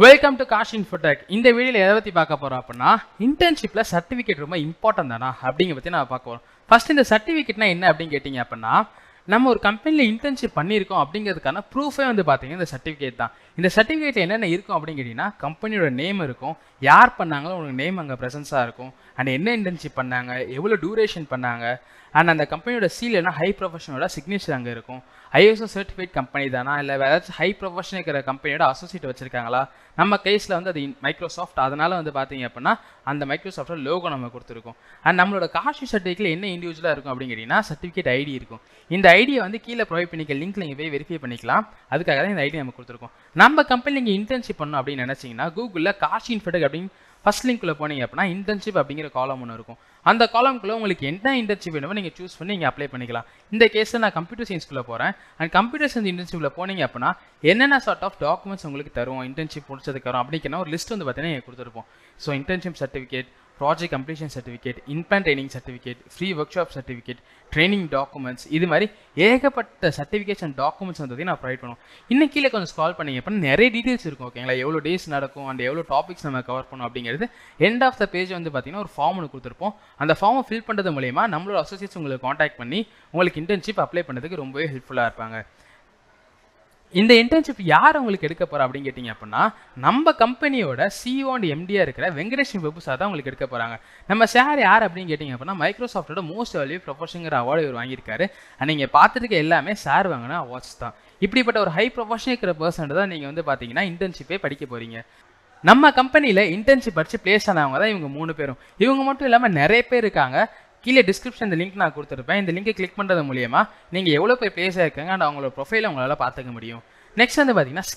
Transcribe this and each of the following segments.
Welcome to cash Infotech. இந்த வீடியோவில் எதை பற்றி பார்க்க போகிறோம் அப்படின்னா, இன்டர்ன்ஷிப்பில் சர்டிஃபிகேட் ரொம்ப இம்பார்ட்டன்ட் தானா அப்படிங்கிற பற்றி நான் பார்க்க போகிறோம். ஃபர்ஸ்ட் இந்த சர்டிஃபிகேட்னா என்ன அப்படின்னு கேட்டிங்க அப்படின்னா, நம்ம ஒரு கம்பெனியில் இன்டர்ன்ஷிப் பண்ணியிருக்கோம் அப்படிங்கிறதுக்கான ப்ரூஃபே வந்து பார்த்தீங்கன்னா இந்த சர்டிஃபிகேட் தான். இந்த சர்டிஃபிகேட்டில் என்னென்ன இருக்கும் அப்படின்னு கேட்டிங்கன்னா, கம்பெனியோட நேம் இருக்கும், யார் பண்ணாங்களோ உங்களுக்கு நேம் அங்கே ப்ரெசன்ஸாக இருக்கும், அண்ட் என்ன இன்டர்ன்ஷிப் பண்ணாங்க, எவ்வளோ டூரேஷன் பண்ணாங்க, அண்ட் அந்த கம்பெனியோட சீல் ஹை ப்ரொஃபஷனோட சிக்னேச்சர் அங்கே இருக்கும். ஐஎஸ்ஓ சர்டிஃபைட் கம்பெனி தானா, இல்லை வேறு ஏதாச்சும் ஹை ப்ரொஃபஷன் இருக்கிற கம்பெனியோட அசோசியேட் வச்சிருக்காங்களா. நம்ம கேஸில் வந்து அது மைக்ரோசாஃப்ட், அதனால் வந்து பார்த்தீங்க அப்படின்னா அந்த மைக்ரோசாஃப்டோட லோகோ நம்ம கொடுத்துருக்கோம். அண்ட் நம்மளோட காஷி சர்டிஃபிகேட்டில் என்ன இண்டிவிஜுவலாக இருக்கும் அப்படின்னு கேட்டிங்கன்னா, சர்டிஃபிகேட் ஐடி இருக்கும். இந்த ஐடியை வந்து கீழே ப்ரொவைட் பண்ணிக்க லிங்க்ல நீங்கள் போய் வெரிஃபை பண்ணிக்கலாம். அதுக்காக தான் இந்த ஐடி நம்ம கொடுத்துருக்கோம். நம்ம கம்பெனி நீங்கள் இன்டர்ன்ஷிப் பண்ணணும் அப்படின்னு நினச்சிங்கன்னா, கூகுளில் காஷி இன்ஃபோடெக் அப்படின்னு ஃபர்ஸ்ட் லிங்க்குள்ளே போனீங்க அப்படின்னா இன்டர்ன்ஷிப் அப்படிங்கிற காலம் ஒன்று இருக்கும். அந்த காலம்குள்ளே உங்களுக்கு என்ன இன்டர்ன்ஷிப் வேணுமோ நீங்கள் சூஸ் பண்ணி நீங்கள் அப்ளை பண்ணிக்கலாம். இந்த கேஸில் நான் கம்ப்யூட்டர் சயின்ஸ்குள்ளே போகிறேன். அண்ட் கம்ப்யூட்டர் சயின்ஸ் இன்டர்ன்ஷிப்பில் போனீங்க அப்படின்னா என்னென்ன சார்ட் ஆஃப் டாக்குமெண்ட்ஸ் உங்களுக்கு தருவோம், இன்டர்ன்ஷிப் முடிச்சதுக்கு வரும் அப்படிங்கிற ஒரு லிஸ்ட் வந்து பார்த்தீங்கன்னா நீங்கள் கொடுத்துருப்போம். So internship certificate, project completion certificate, inplant training certificate, free work shop certificate, training documents, இது மாதிரி ஏகப்பட்ட சர்டிஃபிகேட்ஸ் அண்ட் டாக்குமெண்ட்ஸ் வந்து நான் ப்ரொவைட் பண்ணுவோம். இன்னும் கீழே கொஞ்சம் ஸ்க்ரால் பண்ணிங்க அப்படின்னா நிறைய டீட்டெயில்ஸ் இருக்கும். ஓகேங்களா, எவ்வளோ டேஸ் நடக்கும் அண்ட் எவ்வளோ டாபிக்ஸ் நம்ம கவர் பண்ணணும் அப்படிங்கிறது எண்ட் ஆஃப் த பேஜ் வந்து பார்த்தீங்கன்னா ஒரு ஃபார்ம் ஒன்று கொடுத்துருப்போம். அந்த ஃபார்மை ஃபில் பண்ணுறது மூலயமா நம்மளோட அசோசியேட்ஸ் உங்களுக்கு காண்டாக்ட் பண்ணி உங்களுக்கு இன்டர்ன்ஷிப் அப்ளை பண்ணுறதுக்கு ரொம்பவே ஹெல்ப்ஃபுல்லாக இருப்பாங்க. இந்த இன்டர்ன்ஷிப் யார் உங்களுக்கு எடுக்க போகிறா அப்படின்னு கேட்டிங்க அப்படின்னா, நம்ம கம்பெனியோட சிஇஓ அண்ட் எம்டியாக இருக்கிற வெங்கடேஷ் பிரபு சார் தான் உங்களுக்கு எடுக்க போகிறாங்க. நம்ம சார் யார் அப்படின்னு கேட்டிங்க அப்படின்னா, மைக்ரோசாஃப்டோட மோஸ்ட் வேல்யூ ப்ரொஃபஷனுங்கிற அவார்டு இவர் வாங்கியிருக்காரு. அண்ட் நீங்கள் பார்த்துட்டு எல்லாமே சார் வாங்கின அவார்ட்ஸ் தான். இப்படிப்பட்ட ஒரு ஹை ப்ரொஃபஷன் இருக்கிற பர்சன் தான் நீங்கள் வந்து பார்த்தீங்கன்னா இன்டர்ன்ஷிப்பே படிக்க போகிறீங்க. நம்ம கம்பெனியில் இன்டர்ன்ஷிப் படித்து பிளேஸ் ஆனவங்க தான் இவங்க 3 பேரும். இவங்க மட்டும் இல்லாமல் நிறைய பேர் இருக்காங்க. கீழே டிஸ்கிரிப்ஷன் இந்த லிங்க் நான் கொடுத்துருப்பேன். இந்த லிங்கை கிளிக் பண்ணுறது மூலியமா நீங்கள் எவ்வளோ பேர் பிளேஸ் ஆகிருக்காங்க அண்ட் அவங்களோட ப்ரொஃபைலை உங்களால் பார்த்துக்க முடியும். நெக்ஸ்ட் வந்து பார்த்தீங்கன்னா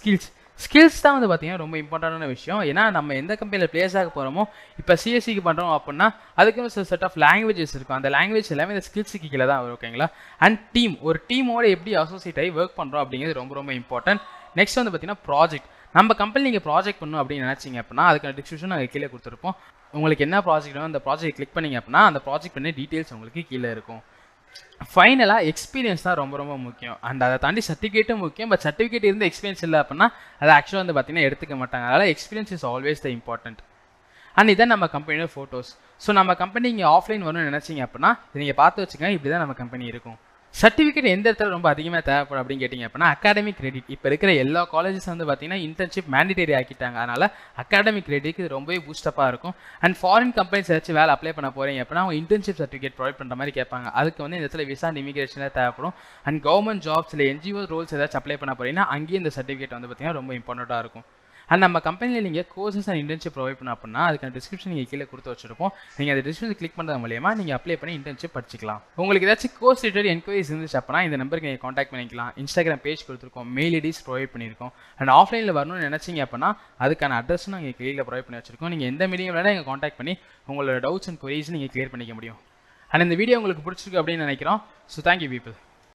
ஸ்கில்ஸ் தான் வந்து பார்த்தீங்கன்னா ரொம்ப இம்பார்ட்டண்டான விஷயம். ஏன்னா நம்ம எந்த கம்பெனியில் பிளேஸ் ஆக போகிறோமோ, இப்போ சிஎஸ்சிக்கு பண்ணுறோம் அப்படின்னா அதுக்குன்னு ஒரு செட் ஆஃப் லாங்குவேஜஸ் இருக்கும். அந்த லாங்குவேஜ் எல்லாமே இந்த ஸ்கில்ஸுக்கு கீழே தான் வரும். ஓகேங்களா. அண்ட் ஒரு டீமோட எப்படி அசோசியேட் ஆகி ஒர்க் பண்ணுறோம் அப்படிங்கிறது ரொம்ப ரொம்ப இம்பார்ட்டன்ட். நெக்ஸ்ட் வந்து பார்த்தீங்கன்னா ப்ராஜெக்ட். நம்ம கம்பெனி நீங்கள் ப்ராஜெக்ட் பண்ணணும் அப்படின்னு நினச்சிங்க அப்படின்னா அதுக்கான டிஸ்கிரிப்ஷன் நாங்கள் கீழே கொடுத்துருப்போம். உங்களுக்கு என்ன ப்ராஜெக்ட் வேணும் அந்த ப்ராஜெக்ட் கிளிக் பண்ணிங்க அப்படின்னா அந்த ப்ராஜெக்ட் பண்ணி டீட்டெயில்ஸ் உங்களுக்கு கீழே இருக்கும். ஃபைனலாக எக்ஸ்பீரியன்ஸ் தான் ரொம்ப ரொம்ப முக்கியம். அண்ட் அதை தாண்டி சர்டிஃபிகேட்டும் முக்கியம். பட் சர்டிஃபிகேட் இருந்து எக்ஸ்பீரியன்ஸ் இல்லை அப்படின்னா அதை ஆக்சுவலாக வந்து பார்த்தீங்கன்னா எடுத்துக்க மாட்டாங்க. அதனால் experience is always the important. And இதான் நம்ம கம்பெனியோட ஃபோட்டோஸ். ஸோ நம்ம கம்பெனி இங்கே ஆஃப்லைன் வரணும்னு நினச்சிங்க அப்படின்னா இதை நீங்கள் பார்த்து வச்சுக்கோங்க. இப்படி தான் நம்ம கம்பெனி இருக்கும். சர்டிஃபிகேட் எந்த இடத்துல ரொம்ப அதிகமாக தேவைப்படும் அப்படின்னு கேட்டிங்க அப்படின்னா அகாடமிக் கிரெடிட். இப்போ இருக்கிற எல்லா காலேஜஸ் வந்து பார்த்தீங்கன்னா இன்டர்ன்ஷிப் மேண்டிட்டரி ஆக்கிட்டாங்க. அதனால் அகாடமிக் கிரெடிட்க்கு இது ரொம்பவே பூஸ்டப்பாக இருக்கும். அண்ட் ஃபாரின் கம்பெனிஸ் ஏதாச்சும் வேலை அப்ளை பண்ண போகிறீங்க அப்படின்னா அவங்க இன்டர்ன்ஷிப் சர்டிஃபிகேட் ப்ரொவைட் பண்ணுற மாதிரி கேட்பாங்க. அதுக்கு வந்து இந்த இடத்துல விசா அண்ட் இமிகிரேஷனில் தேவைப்படும். அண்ட் கவர்மெண்ட் ஜாப்ஸ் இல்லை என்ஜிஓ ரோல்ஸ் ஏதாச்சும் அப்ளை பண்ண போகிறீங்கன்னா அங்கேயும் இந்த சர்டிஃபிகேட் வந்து பார்த்தீங்கன்னா ரொம்ப இம்பார்ட்டண்ட்டாக இருக்கும். அண்ட் நம்ம கம்பெனியில் நீங்கள் கோர்சஸ் அண்ட் இன்டர்ன்ஷிப் ப்ரொவைட் பண்ண அப்படின்னா அதுக்கான டிஸ்கிரிப்ஷன் நீங்கள் கீழே கொடுத்து வச்சிருப்போம். நீங்கள் அந்த டிஸ்கிரிப்ஷன் கிளிக் பண்ணுறது மூலியமாக நீங்கள் அப்ளை பண்ணி இன்டர்ன்ஷிப் படிச்சிக்கலாம். உங்களுக்கு ஏதாச்சும் கோர்ஸ் ரிலேட்டட் என்கொயரிஸ் இருந்துச்சு அப்படின்னா இந்த நம்பருக்கு நீங்கள் காண்டாக்ட் பண்ணிக்கலாம். இன்ஸ்டாகிராம் பேஜ் கொடுத்துருக்கோம், மெயில் ஐடிஸ் ப்ரொவைட் பண்ணியிருக்கோம். அண்ட் ஆஃப்லைனில் வரணும்னு நினச்சிங்க அப்படின்னா அதுக்கான அட்ரஸும் நாங்கள் கீழே ப்ரொவைட் பண்ணி வச்சிருக்கோம். நீங்கள் எந்த மீடியம் வேணால் நீங்கள் காண்டாக்ட் பண்ணி உங்களோட டவுட்ஸ் அண்ட் கொரீஸ் நீங்கள் கிளியர் பண்ணிக்க முடியும். அண்ட் இந்த வீடியோ உங்களுக்கு பிடிச்சிருக்கு அப்படின்னு நினைக்கிறோம். So thank you people.